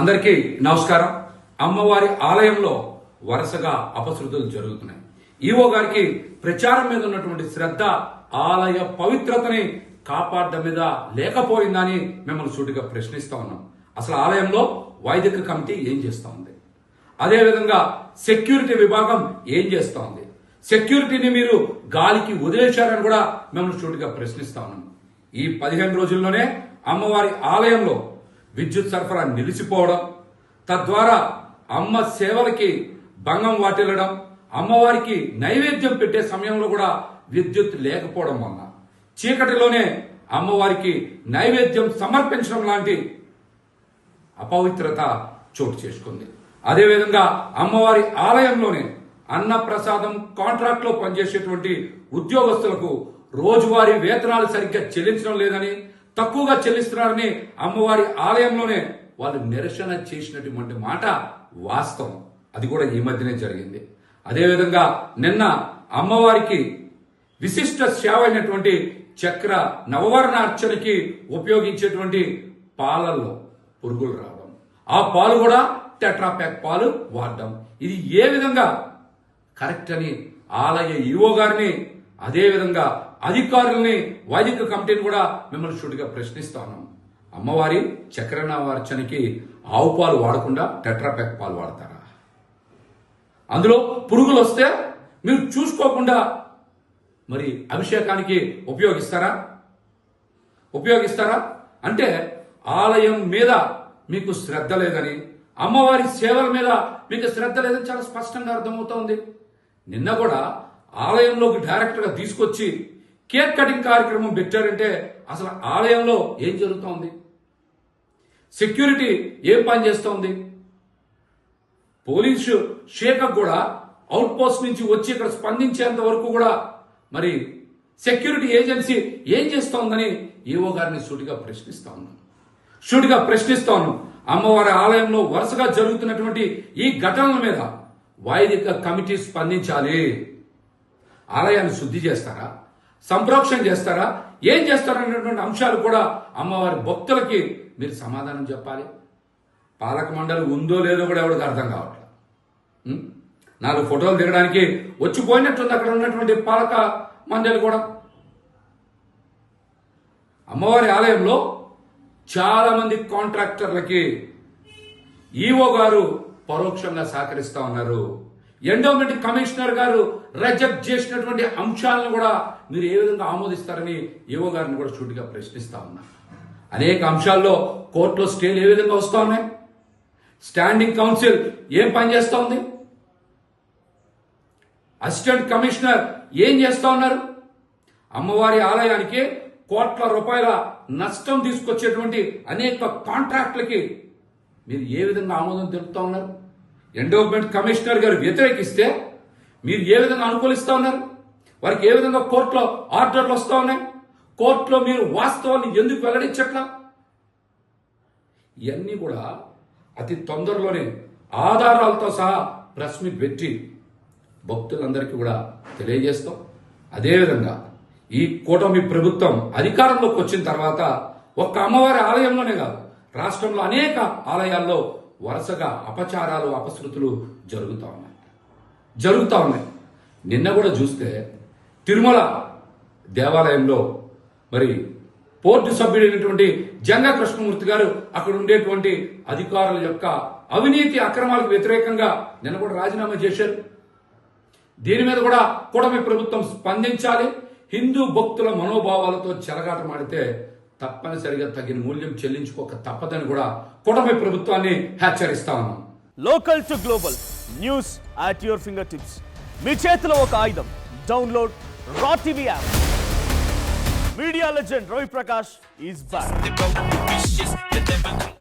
అందరికీ నమస్కారం. అమ్మవారి ఆలయంలో వరుసగా అపశృతులు జరుగుతున్నాయి. ఈవో గారికి ప్రచారం మీద ఉన్నటువంటి శ్రద్ధ ఆలయ పవిత్రతని కాపాడడం మీద లేకపోయిందని మిమ్మల్ని సూటిగా ప్రశ్నిస్తా ఉన్నాం. అసలు ఆలయంలో వైదిక కమిటీ ఏం చేస్తా ఉంది? అదేవిధంగా సెక్యూరిటీ విభాగం ఏం చేస్తా ఉంది? సెక్యూరిటీని మీరు గాలికి వదిలేశారని కూడా మిమ్మల్ని సూటిగా ప్రశ్నిస్తా ఉన్నాం. ఈ 15 రోజుల్లోనే అమ్మవారి ఆలయంలో విద్యుత్ సరఫరా నిలిచిపోవడం, తద్వారా అమ్మ సేవలకి భంగం వాటిల్లడం, అమ్మవారికి నైవేద్యం పెట్టే సమయంలో కూడా విద్యుత్ లేకపోవడం వల్ల చీకటిలోనే అమ్మవారికి నైవేద్యం సమర్పించడం లాంటి అపవిత్రత చోటు చేసుకుంది. అదేవిధంగా అమ్మవారి ఆలయంలోనే అన్న ప్రసాదం కాంట్రాక్ట్ లో పనిచేసేటువంటి ఉద్యోగస్తులకు రోజువారీ వేతనాలు సరిగ్గా చెల్లించడం లేదని, తక్కువగా చెల్లిస్తున్నారని అమ్మవారి ఆలయంలోనే వాళ్ళు నిరసన చేసినటువంటి మాట వాస్తవం. అది కూడా ఈ మధ్యనే జరిగింది. అదేవిధంగా నిన్న అమ్మవారికి విశిష్ట సేవ అయినటువంటి చక్ర నవవర్ణ అర్చనకి ఉపయోగించేటువంటి పాలల్లో పురుగులు రావడం, ఆ పాలు కూడా టెట్రాప్యాక్ పాలు వాడడం, ఇది ఏ విధంగా కరెక్ట్ అని ఆలయ ఈవో గారిని, అదేవిధంగా అధికారుల్ని, వైదిక కమిటీని కూడా మిమ్మల్ని సూటిగా ప్రశ్నిస్తా ఉన్నాం. అమ్మవారి చక్రనవర్చనకి ఆవు పాలు వాడకుండా టెట్రాప్యాక్ పాలు వాడతారా? అందులో పురుగులు వస్తే మీరు చూసుకోకుండా మరి అభిషేకానికి ఉపయోగిస్తారా? అంటే ఆలయం మీద మీకు శ్రద్ధ లేదని, అమ్మవారి సేవల మీద మీకు శ్రద్ధ లేదని చాలా స్పష్టంగా అర్థమవుతోంది. నిన్న కూడా ఆలయంలోకి డైరెక్ట్ గా తీసుకొచ్చి కేక్ కటింగ్ కార్యక్రమం పెట్టారంటే అసలు ఆలయంలో ఏం జరుగుతోంది? సెక్యూరిటీ ఏం పని చేస్తోంది? పోలీసు శాఖ కూడా అవుట్ పోస్ట్ నుంచి వచ్చి ఇక్కడ స్పందించేంత వరకు కూడా మరి సెక్యూరిటీ ఏజెన్సీ ఏం చేస్తోందని ఈవో గారిని సూటిగా ప్రశ్నిస్తా ఉన్నాం. అమ్మవారి ఆలయంలో వరుసగా జరుగుతున్నటువంటి ఈ ఘటనల మీద వైదిక కమిటీ స్పందించాలి. ఆలయాన్ని శుద్ధి చేస్తారా, సంప్రోక్షణ చేస్తారా, ఏం చేస్తారనేటువంటి అంశాలు కూడా అమ్మవారి భక్తులకి మీరు సమాధానం చెప్పాలి. పాలక మండలి ఉందో లేదో కూడా ఎవరికి అర్థం కావట్లేదు. 4 ఫోటోలు దిగడానికి వచ్చిపోయినట్టుంది అక్కడ ఉన్నటువంటి పాలక మండలి కూడా. అమ్మవారి ఆలయంలో చాలా మంది కాంట్రాక్టర్లకి ఈవో గారు పరోక్షంగా సహకరిస్తా ఉన్నారు. ఎండోమెంట్ కమిషనర్ గారు రిజెక్ట్ చేసినటువంటి అంశాలను కూడా మీరు ఏ విధంగా ఆమోదిస్తారని ఈవో గారిని కూడా సూటిగా ప్రశ్నిస్తా ఉన్నారు. అనేక అంశాల్లో కోర్టులో స్టేలు ఏ విధంగా వస్తా ఉన్నాయి? స్టాండింగ్ కౌన్సిల్ ఏం పని చేస్తా ఉంది? అసిస్టెంట్ కమిషనర్ ఏం చేస్తా ఉన్నారు? అమ్మవారి ఆలయానికి కోట్ల రూపాయల నష్టం తీసుకొచ్చేటువంటి అనేక కాంట్రాక్టులకి మీరు ఏ విధంగా ఆమోదం తెలుపుతా ఉన్నారు? ఎండోమెంట్ కమిషనర్ గారు వ్యతిరేకిస్తే మీరు ఏ విధంగా అనుకూలిస్తా ఉన్నారు? వారికి ఏ విధంగా కోర్టులో ఆర్డర్లు వస్తా ఉన్నాయి? కోర్టులో మీరు వాస్తవాన్ని ఎందుకు వెల్లడించట్లా? ఇవన్నీ కూడా అతి తొందరలోనే ఆధారాలతో సహా ప్రెస్ మీట్ పెట్టి భక్తులందరికీ కూడా తెలియజేస్తాం. అదేవిధంగా ఈ కూటమి ప్రభుత్వం అధికారంలోకి వచ్చిన తర్వాత ఒక్క అమ్మవారి ఆలయంలోనే కాదు, రాష్ట్రంలో అనేక ఆలయాల్లో వరుసగా అపచారాలు, అపశృతులు జరుగుతా ఉన్నాయి. నిన్న కూడా చూస్తే తిరుమల దేవాలయంలో మరి పోర్టు సభ్యుడైనటువంటి జంగా కృష్ణమూర్తి గారు అక్కడ ఉండేటువంటి అధికారుల యొక్క అవినీతి అక్రమాలకు వ్యతిరేకంగా నిన్న కూడా రాజీనామా చేశారు. దీని మీద కూడా కూటమి ప్రభుత్వం స్పందించాలి. హిందూ భక్తుల మనోభావాలతో చెలగాటమాడితే తప్పనిసరిగా తగిన మూల్యం చెల్లించుకోక తప్పదని కూడా కూటమి ప్రభుత్వాన్ని హెచ్చరిస్తా ఉన్నాం. Local to global news at your fingertips. మీ చేతిలో ఒక ఆయుధం. Download R TV app. Media legend Ravi Prakash is back.